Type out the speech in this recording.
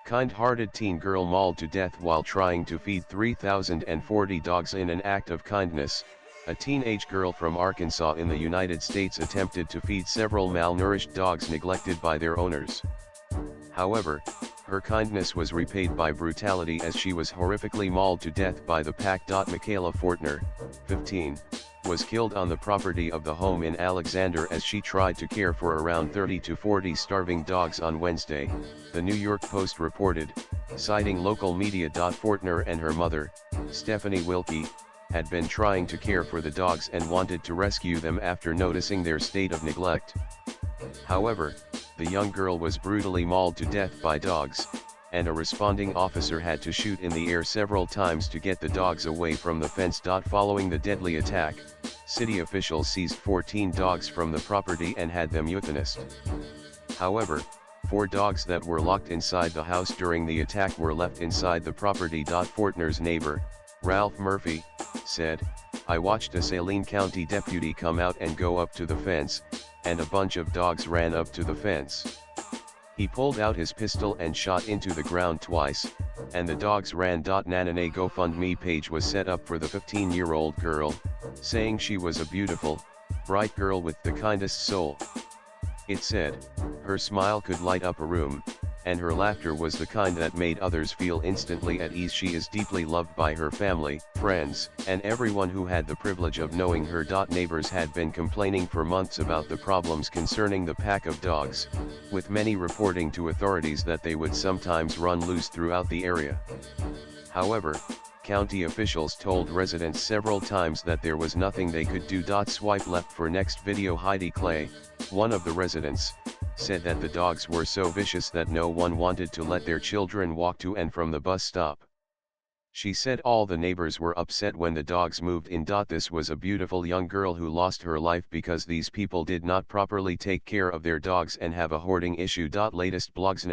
Kind-hearted teen girl mauled to death while trying to feed 3,040 dogs in an act of kindness. A teenage girl from Arkansas in the United States attempted to feed several malnourished dogs neglected by their owners. However, her kindness was repaid by brutality as she was horrifically mauled to death by the pack. Michaela Fortner, 15, was killed on the property of the home in Alexander as she tried to care for around 30 to 40 starving dogs on Wednesday, the New York Post reported, citing local media. Fortner and her mother, Stephanie Wilkie, had been trying to care for the dogs and wanted to rescue them after noticing their state of neglect. However, the young girl was brutally mauled to death by dogs, and a responding officer had to shoot in the air several times to get the dogs away from the fence. Following the deadly attack, city officials seized 14 dogs from the property and had them euthanized. However, 4 dogs that were locked inside the house during the attack were left inside the property. Fortner's neighbor, Ralph Murphy, said, "I watched a Saline County deputy come out and go up to the fence, and a bunch of dogs ran up to the fence. He pulled out his pistol and shot into the ground twice, and the dogs ran." A GoFundMe page was set up for the 15-year-old girl, saying she was a beautiful, bright girl with the kindest soul. It said, her smile could light up a room, and her laughter was the kind that made others feel instantly at ease. She is deeply loved by her family, friends, and everyone who had the privilege of knowing her. Neighbors had been complaining for months about the problems concerning the pack of dogs, with many reporting to authorities that they would sometimes run loose throughout the area. However, county officials told residents several times that there was nothing they could do. Swipe left for next video. Heidi Clay, one of the residents, said that the dogs were so vicious that no one wanted to let their children walk to and from the bus stop. She said all the neighbors were upset when the dogs moved in. This was a beautiful young girl who lost her life because these people did not properly take care of their dogs and have a hoarding issue. Latest blogs